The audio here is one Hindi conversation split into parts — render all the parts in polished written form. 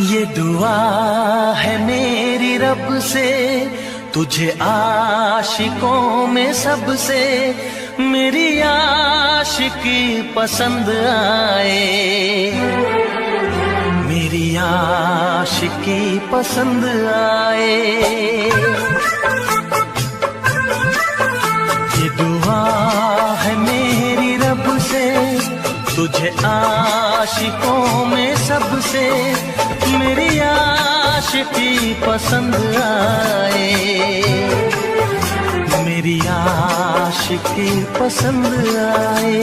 ये दुआ है मेरी रब से, तुझे आशिकों में सबसे मेरी आशिकी पसंद आए, मेरी आशिकी पसंद आए। ये दुआ है मेरी रब से, तुझे आशिकों में सबसे मेरी आशिकी पसंद आए, मेरी आशिकी पसंद आए।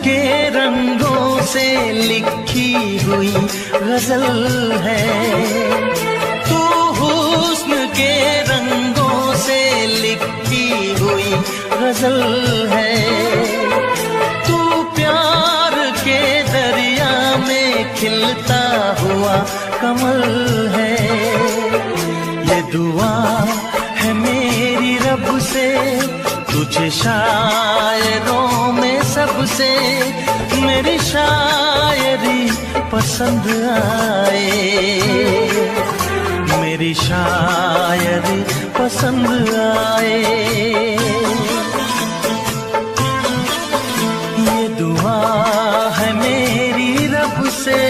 के रंगों से लिखी हुई गजल है, तू हुस्न के रंगों से लिखी हुई गजल है, तू प्यार के दरिया में खिलता हुआ कमल है। ये दुआ है मेरी रब से, तुझे शायरों में सबसे मेरी शायरी पसंद आए, मेरी शायरी पसंद आए। ये दुआ है मेरी रब से।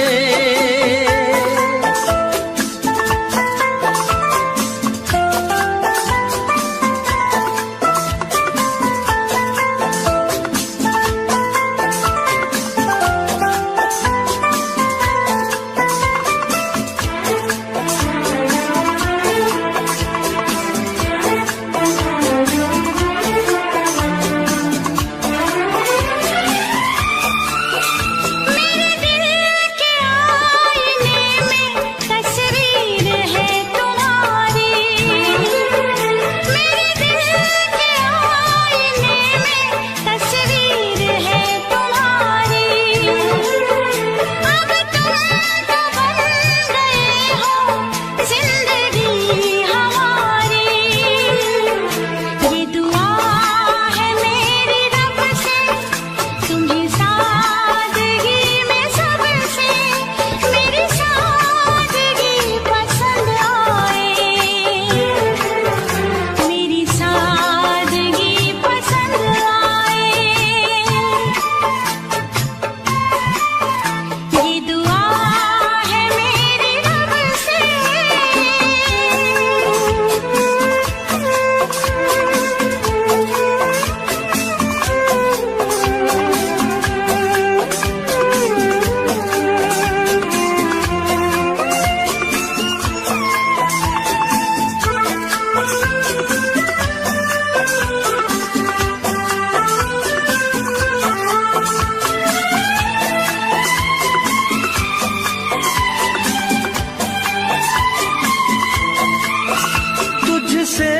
तुझसे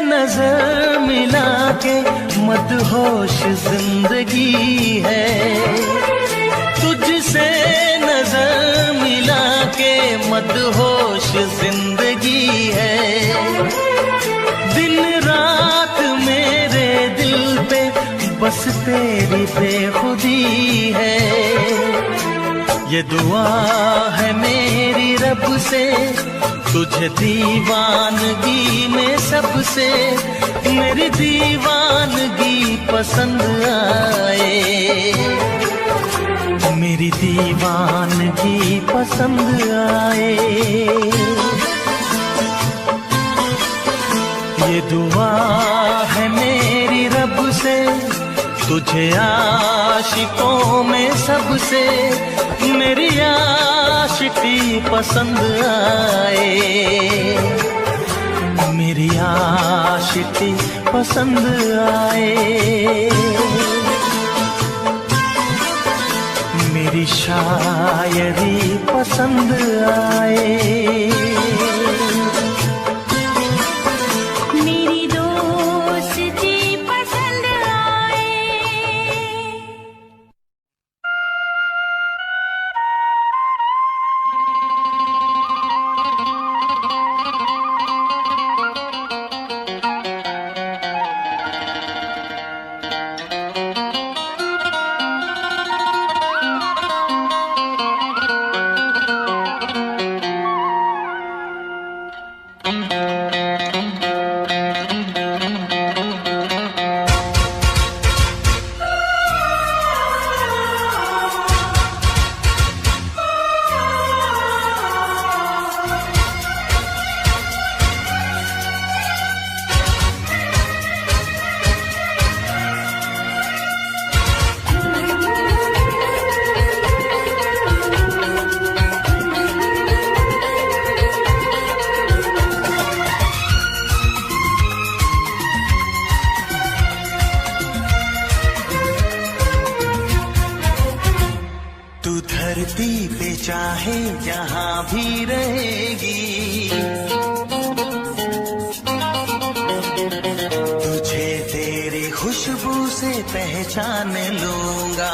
नजर मिला के मदहोश जिंदगी है, तुझसे नजर मिला के मदहोश जिंदगी है। दिन रात मेरे दिल पे बस तेरी बेखुदी है। ये दुआ है मेरी रब से, तुझे दीवानगी में सबसे मेरी दीवानगी पसंद आए, मेरी दीवानगी पसंद आए। ये दुआ है मेरी रब से, तुझे आशिकों में सबसे मेरी आशिकी पसंद आए, मेरी आशिकी पसंद आए, मेरी शायरी पसंद आए, मेरी दोस्ती पसंद आए। धरती पे चाहे जहां भी रहेगी, तुझे तेरी खुशबू से पहचान लूंगा।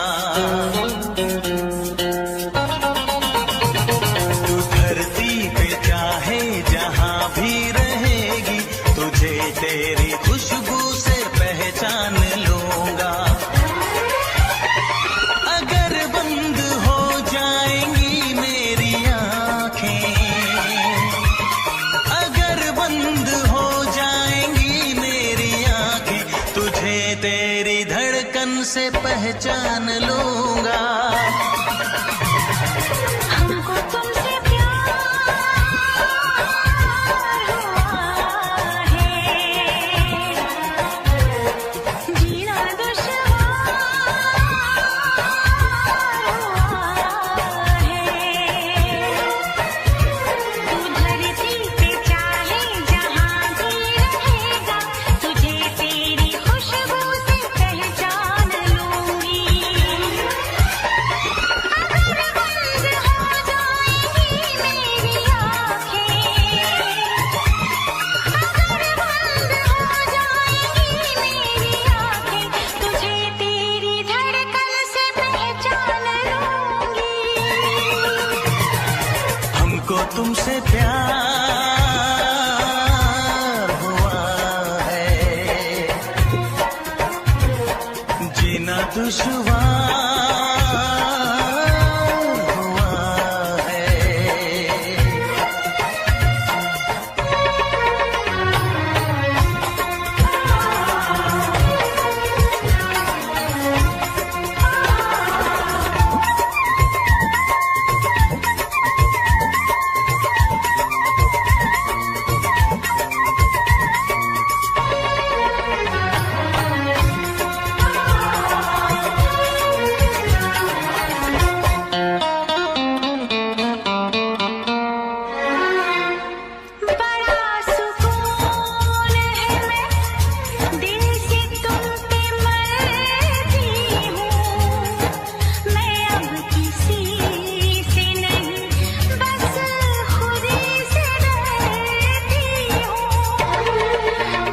तू धरती पे चाहे जहां भी रहेगी, तुझे तेरी खुशबू से पहचान लूंगा। अगर बंद हो जाएंगी मेरी आँखें, अगर बंद हो जाएंगी मेरी आँखें, तुझे तेरी धड़कन से पहचान लूंगा। हमको तुमसे प्यार हुआ है, जीना दुश्वार हुआ है। तू धरती पे चाहे जहां भी रहेगा, तुझे तेरी खुशबू से पहचान लूंगी। अगर बंद हो जाएंगी मेरी आँखें, अगर बंद हो जाएंगी मेरी आँखें, तुझे तेरी धड़कन से पहचान लूंगी। हमको तुमसे प्यार हुआ है, जीना दुश्वार हुआ है। बड़ा सुकून है, मैं दिल से तुम पे मरती हूँ। मैं अब किसी से नहीं, बस खुदी से डरती हूँ।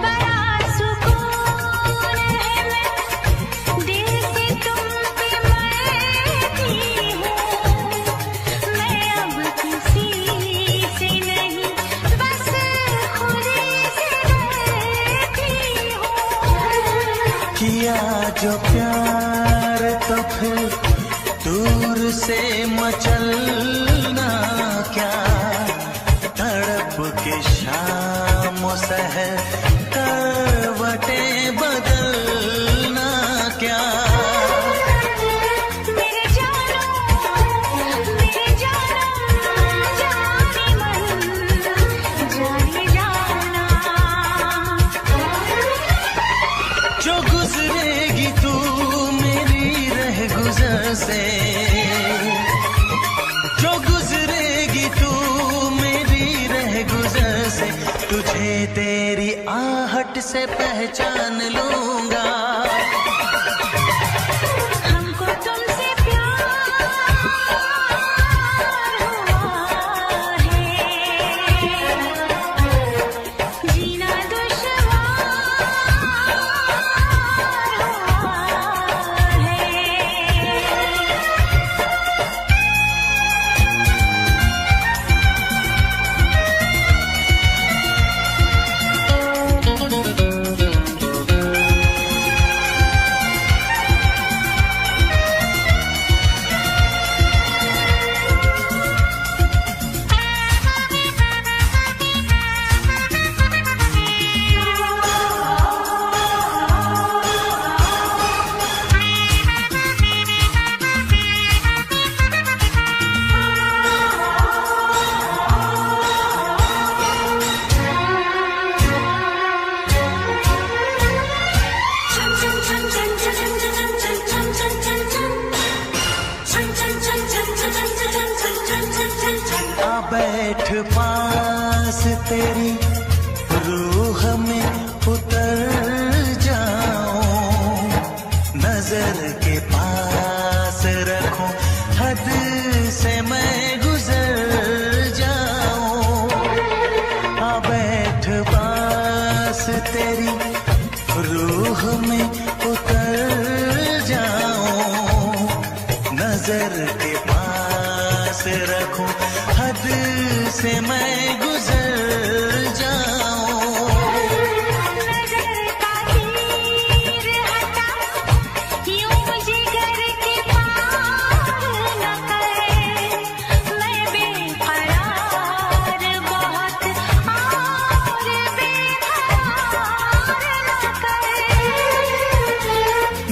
बड़ा सुकून है, मैं दिल से तुम पे मरती हूँ। मैं अब किसी से नहीं, बस खुदी से डरती हूँ। किया जो प्यार तो फिर दूर से मचलना क्या, तड़प के शाम सहर करवटें बदलना क्या। मेरे जानो जाने मन जाने जाना। जो गुजरेगी तू गुजर से, जो गुजरेगी तू मेरी रह गुजर से, तुझे तेरी आहट से पहचान लूंगा। हमको तुमसे प्यार हुआ है, जीना दुश्वार हुआ है। आ बैठ पास तेरी रूह में उतर जाऊं, नजर के पास रखूं, हद से मैं गुजर जाऊं। आ बैठ पास तेरी रूह में उतर जाऊं, नजर के पास रखूं, हद से मैं गुजर जाऊं। नजर का तीर हटा, यूं जिगर के पार न करे, मैं बेकरार बहुत और बेकरार न करे।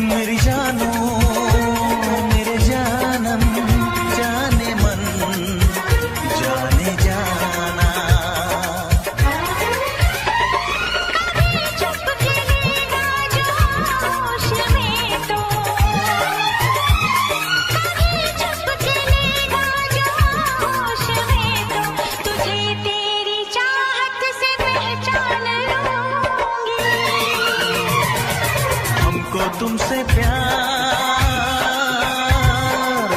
मेरी जानो मेरे जानम जाने मन जाने जाना, चुप के लेगा जो होश में तो, चुप के लेगा जो होश में तो, तुझे तेरी चाहत से पहचान लूंगी। हमको तुमसे प्यार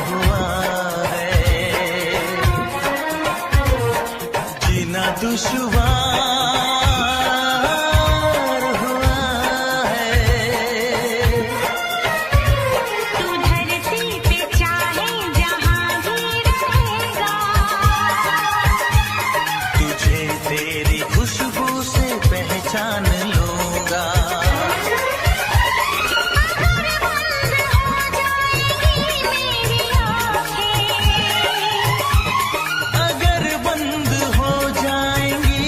हुआ है, जीना दुश्वार हुआ है। तू धरती पे चाहे जहां भी रहेगा, तुझे तेरी खुशबू से पहचान लूंगा। अगर बंद हो जाएगी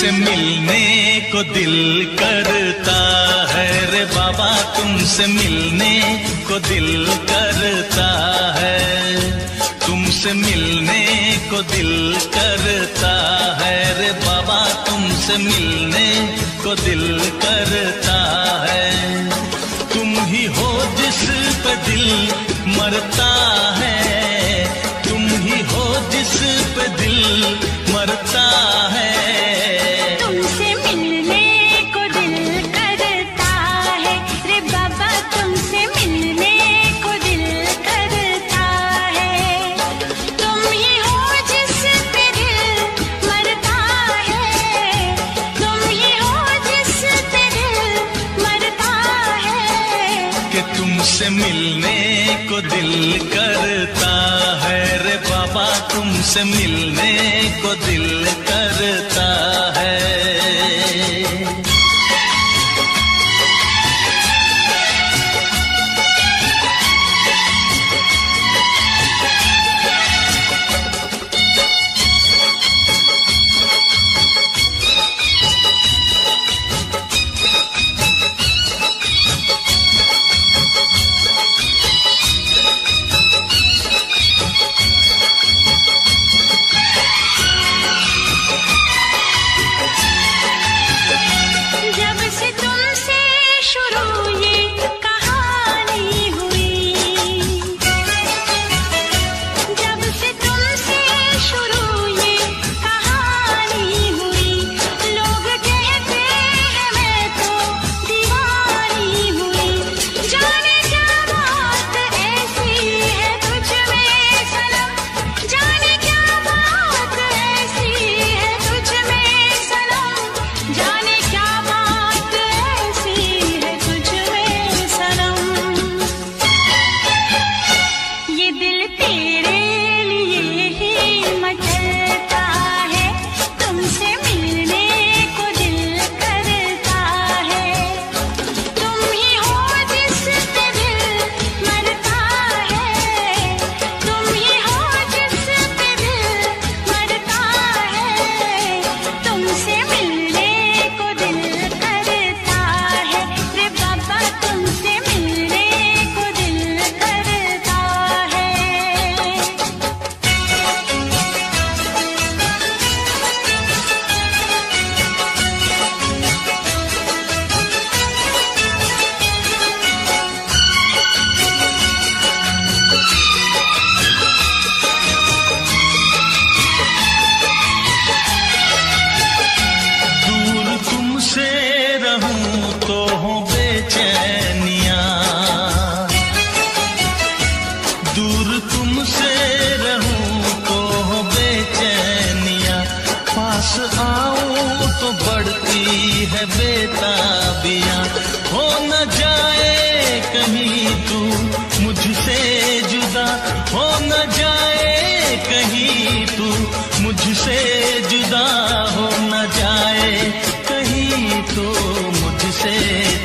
तुमसे मिलने को दिल करता है रे बाबा, तुमसे मिलने को दिल करता है, तुमसे मिलने को दिल करता है रे बाबा, तुमसे मिलने को दिल करता है। तुम ही हो जिस पे दिल मरता है, तुम ही हो जिस पे दिल मरता है। तुमसे मिलने को दिल करता है रे बाबा, तुमसे मिलने को दिल करता है। तुम ही हो जिस पे दिल मरता है, तुम ही हो जिस पे दिल मरता है। कि तुमसे मिलने को दिल करता है रे बाबा, तुमसे मिलने को दिल करता है। बेताबियां हो न जाए कहीं तू मुझसे जुदा, हो न जाए कहीं तू मुझसे जुदा, हो न जाए कहीं तू मुझसे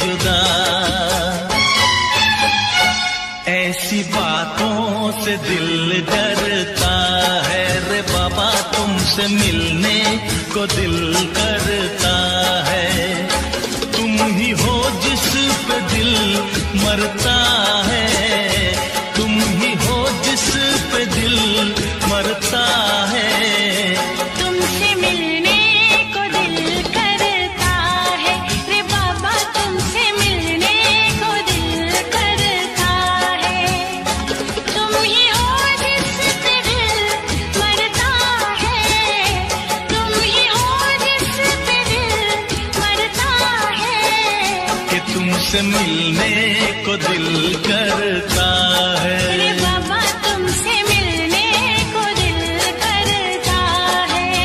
जुदा। ऐसी बातों से दिल डरता है रे बाबा, तुमसे मिलने को दिल करता है। तुम ही हो जिस पे दिल मरता है, तुम ही हो जिस पे दिल मरता है। तुमसे मिलने को दिल करता है रे बाबा, तुमसे मिलने को दिल करता है। तुम ही हो जिस पे दिल मरता है, तुम ही हो जिस पे दिल मरता है। कि तुमसे मिलने को दिल करता है रे बाबा, तुमसे मिलने को दिल करता है।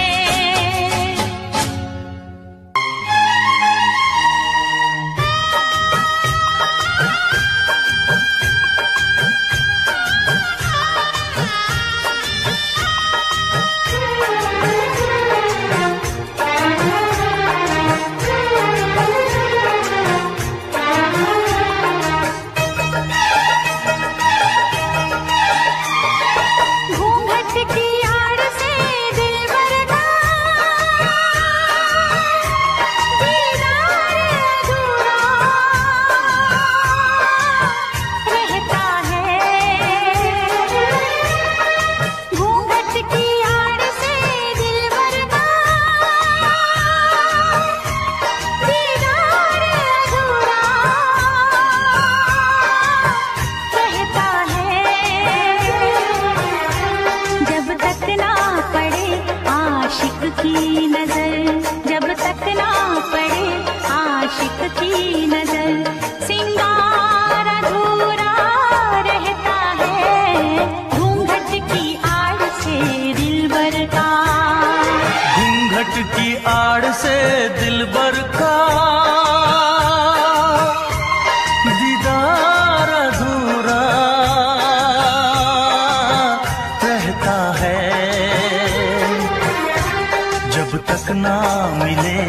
तक ना मिले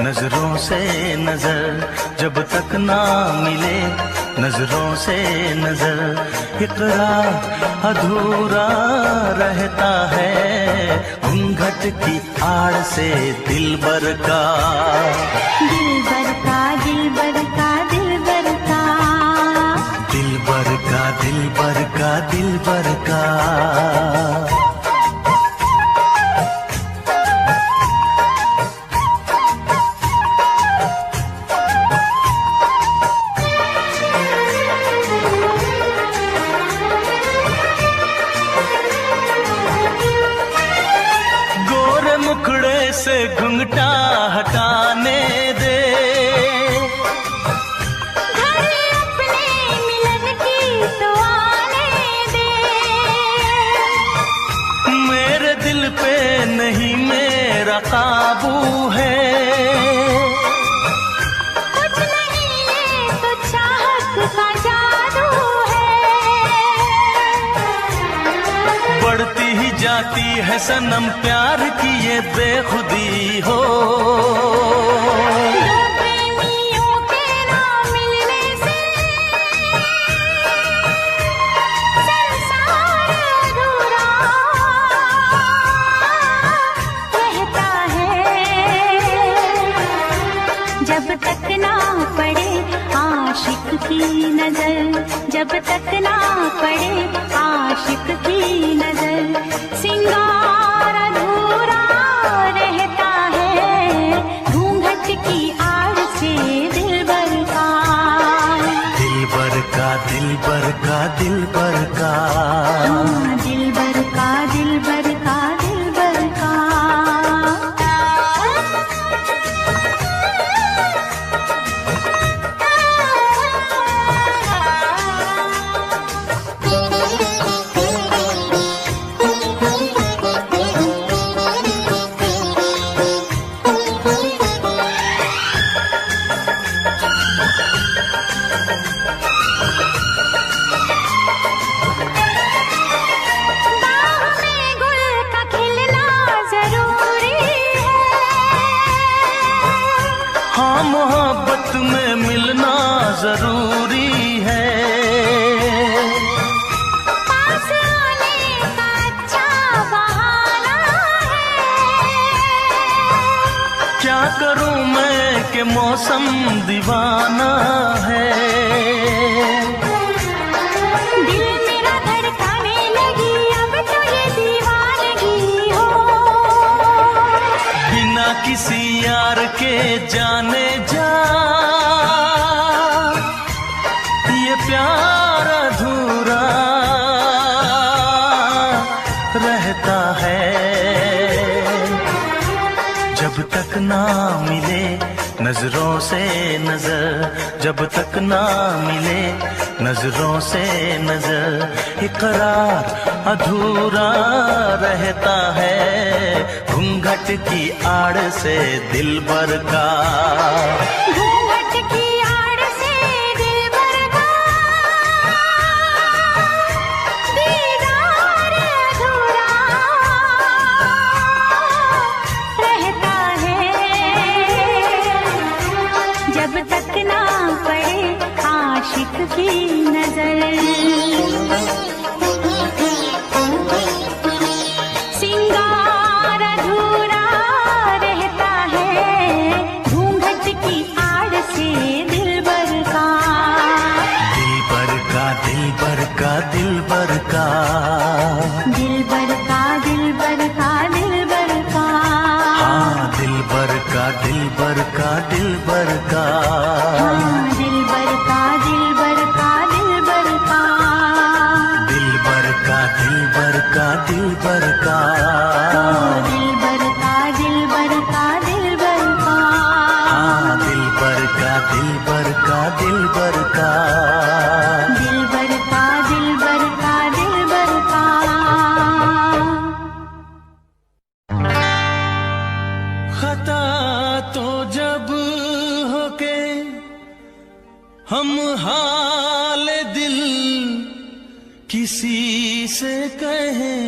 नजरों से नजर, जब तक ना मिले नजरों से नजर, इकरार अधूरा रहता है घूंघट की आड़ से दिलबर का। दिलबर का दिलबर का दिलबर का, दिलबर का दिलबर का दिलबर का। मुखड़े से घुंघटा हटाने दे, घर अपने मिलन की तो आने दे। मेरे दिल पे नहीं मेरा काबू है, कुछ नहीं ये तो चाहत का जादू है। बढ़ती ही जाती है सनम प्यार की ये बेखुदी हो। दो प्रेमियों के ना मिलने से संसार अधूरा रहता है, जब तक ना पड़े आशिक की नजर, जब तक ना पड़े आशिक की नजर, सिंगार अधूरा रहता है घूंघट की आड़ से दिलबर का। दिलबर का दिलबर का दिलबर का, हाँ, दिलबर का दिलबर का दिलबर का। हाँ मोहब्बत में मिलना जरूरी है, पास आने का अच्छा बहाना है। क्या करूं मैं कि मौसम दीवाना है। दिल मेरा धड़काने लगी अब तो ये दीवानगी हो, बिना किसी यार के जाने जा ये प्यार अधूरा रहता है, जब तक ना मिले नजरों से नजर, जब तक ना मिले नजरों से नजर, इकरार अधूरा रहता है घूंघट की आड़ से दिलबर का। घूंघट की आड़ से दिलबर का दीदार अधूरा रहता है, जब तक ना पड़े आशिक की नजर, सिंगार अधूरा रहता है घूंघट की आड़ से दिलबर का। दिलबर का दिलबर का दिलबर का, दिलबर का दिलबर का दिलबर का, हाँ दिलबर का दिलबर का दिलबर का, हाँ, दिलबर का दिलबर का दिलबर का, दिलबर का दिलबर का दिलबर का, दिलबर का दिलबर का दिलबर का, हाँ दिलबर का दिलबर का दिलबर का, दिलबर का दिलबर का दिलबर का। खता तो जब हो के हम हाल दिल किसी से कहें,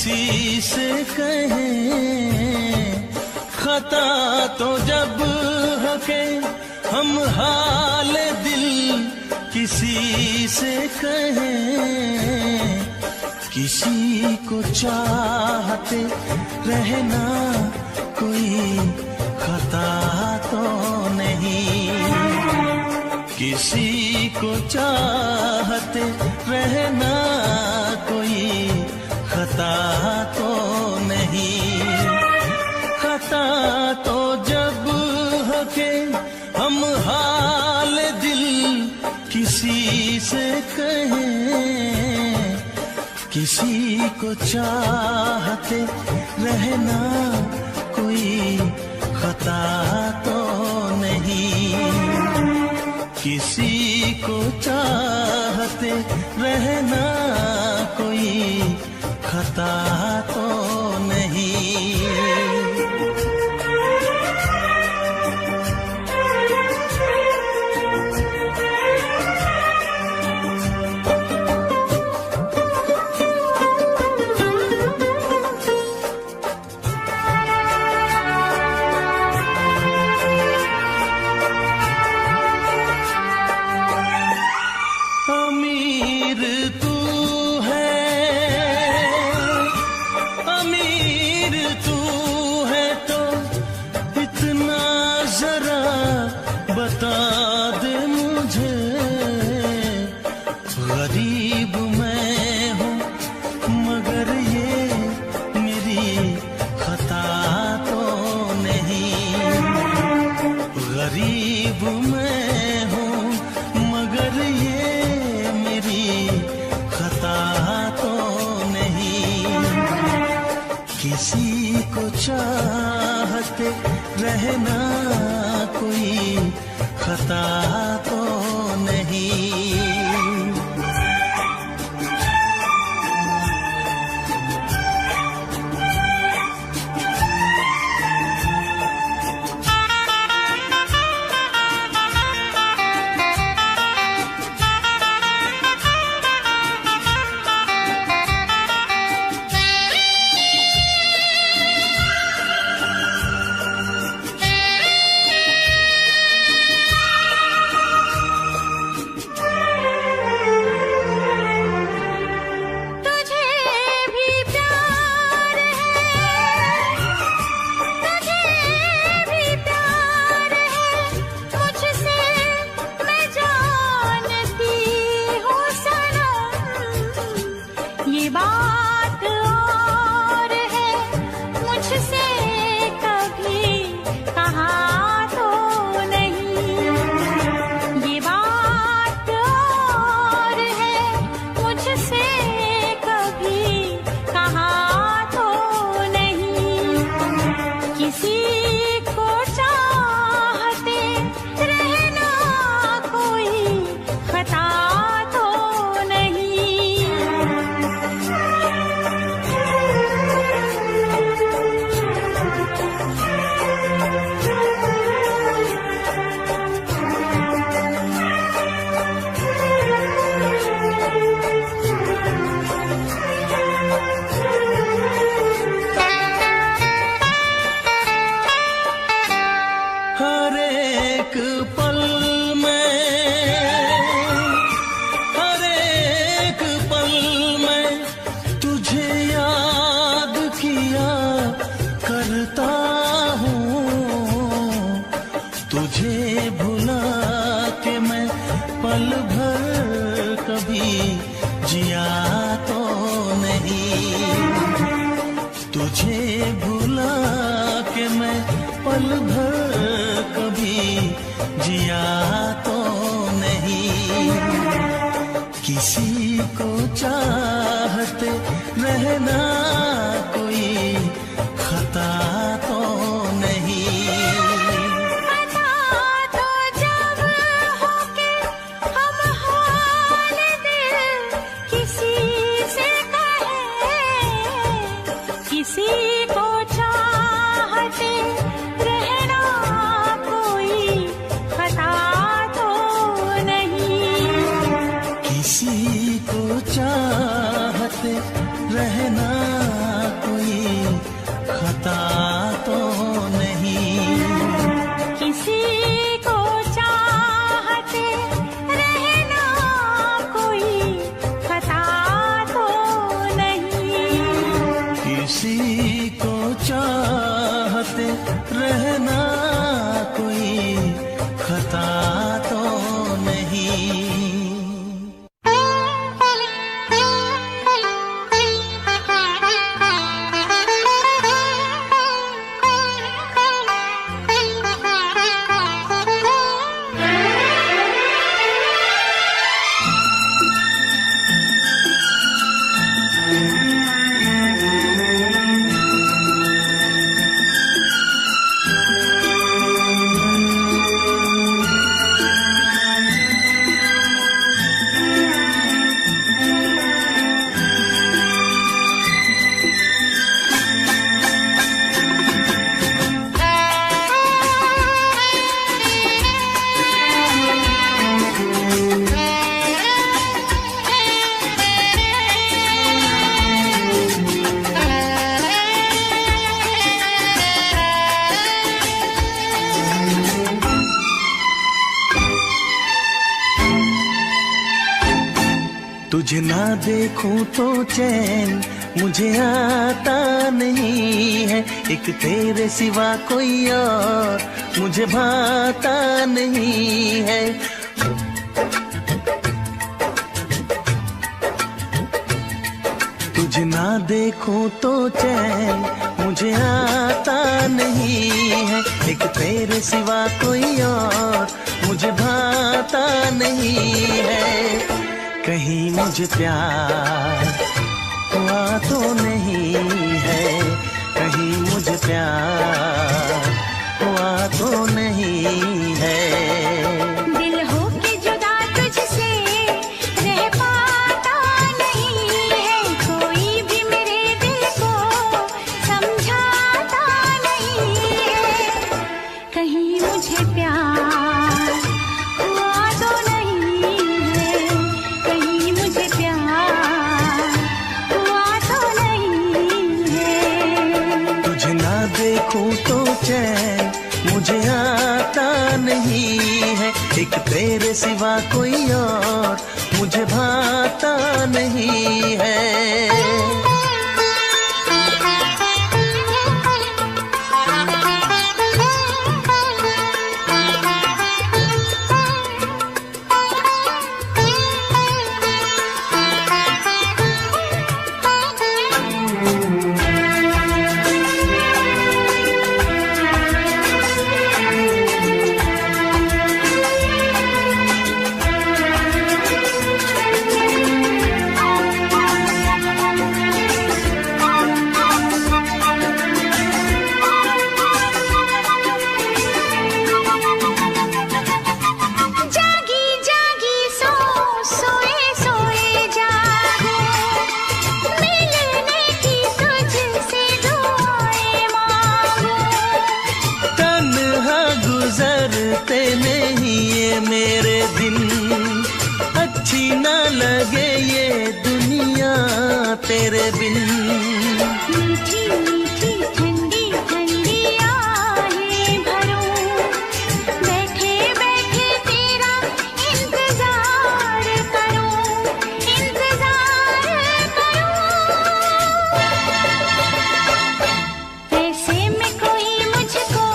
किसी से कहें खता तो जब हके हम हाल दिल किसी से कहें, किसी को चाहते रहना कोई खता तो नहीं, किसी को चाहते रहना कोई खता तो नहीं। खता तो जब हके हम हाल दिल किसी से कहें, किसी को चाहते रहना कोई खता तो नहीं, किसी को चाहते रहना कोई खता तो नहीं। बता दे मुझे, गरीब मैं हूँ मगर ये मेरी खता तो नहीं, गरीब मैं हूँ मगर ये मेरी खता तो नहीं, किसी को चाहते रहना कोई खता तो नहीं। ये बात और है मुझसे कभी कहा तो नहीं, ये बात और है मुझसे कभी कहा तो नहीं, किसी को चाहते रहना कोई खता तो नहीं। हर एक पल में तुझे याद किया करता हूँ, तुझे भुला के मैं पल भर कभी जिया तो नहीं, तुझे भुला के मैं पल भर कभी जिया तो नहीं, किसी को चाहते रहना कोई खता तो नहीं। खता तो जब होके हम हाल दिल किसी से कहें, किसी को चाहते रहना कोई खता तो नहीं, किसी को चाहते रहना खता तो नहीं। तुझे ना देखूं तो चैन मुझे आता नहीं है, एक तेरे सिवा कोई और मुझे भाता नहीं है। तुझे ना देखूं तो चैन मुझे आता नहीं है, एक तेरे सिवा कोई और मुझे भाता नहीं है। कहीं मुझे प्यार हुआ तो नहीं है, कहीं मुझे प्यार हुआ तो नहीं है। दिल हो के जुदा तुझसे रह पाता नहीं है, कोई भी मेरे दिल को समझाता नहीं है। कहीं मुझे प्यार हुआ तो नहीं है, कहीं मुझे प्यार हुआ तो नहीं है। तुझे ना देखूं तो चैन मुझे आता नहीं है, एक तेरे सिवा कोई और मुझे भाता नहीं है। मेरे दिन अच्छी ना लगे ये दुनिया तेरे बिन। मीठी मीठी ठंडी ठंडी आहें भरूं, बैठे बैठे तेरा इंतजार करूं, इंतजार करूं। ऐसे में कोई मुझको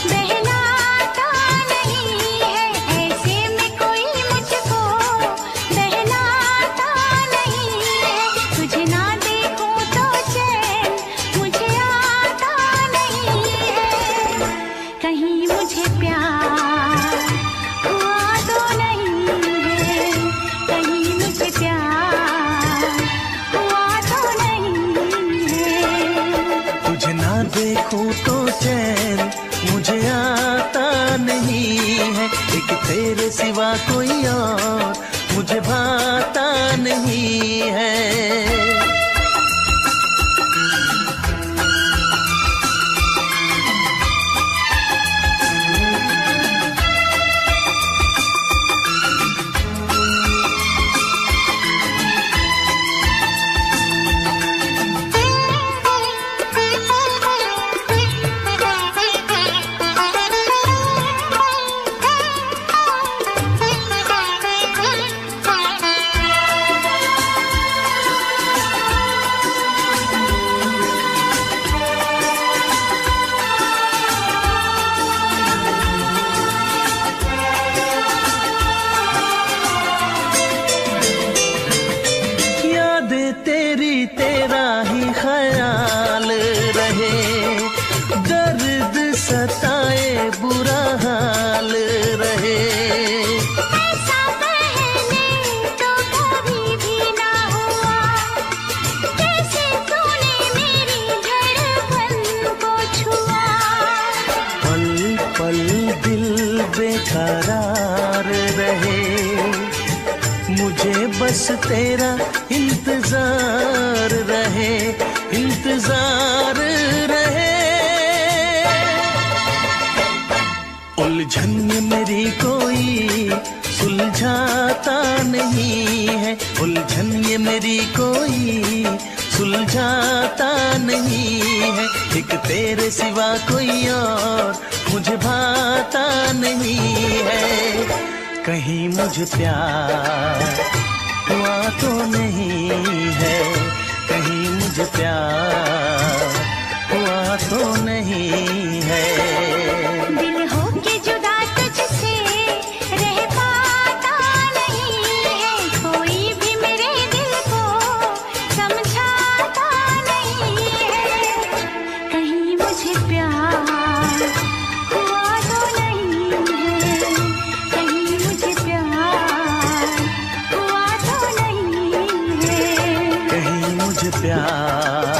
बहलाता नहीं है, ऐसे में कोई मुझको बहलाता नहीं है। तुझे ना देखूं तो चैन मुझे आता नहीं है, कहीं मुझे प्यार हुआ तो नहीं है, कहीं मुझे प्यार हुआ तो नहीं है। तुझे ना देखूं तो चैन मुझे आता नहीं है, एक तेरे सिवा कोई और मुझे भाता नहीं है। बेकरार रहे, मुझे बस तेरा इंतजार रहे, इंतजार रहे। उलझन ये मेरी कोई सुलझाता नहीं है, उलझन ये मेरी कोई सुलझाता नहीं है। एक तेरे सिवा कोई और मुझे भाता नहीं है। कहीं मुझे प्यार हुआ तो नहीं है, कहीं मुझे प्यार हुआ तो नहीं है। दिल होके जुदा तुझसे रह पाता नहीं है, कोई भी मेरे दिल को समझाता नहीं है। कहीं मुझे प्यार हुआ तो नहीं है, कहीं मुझे प्यार हुआ तो नहीं है। कहीं मुझे प्यार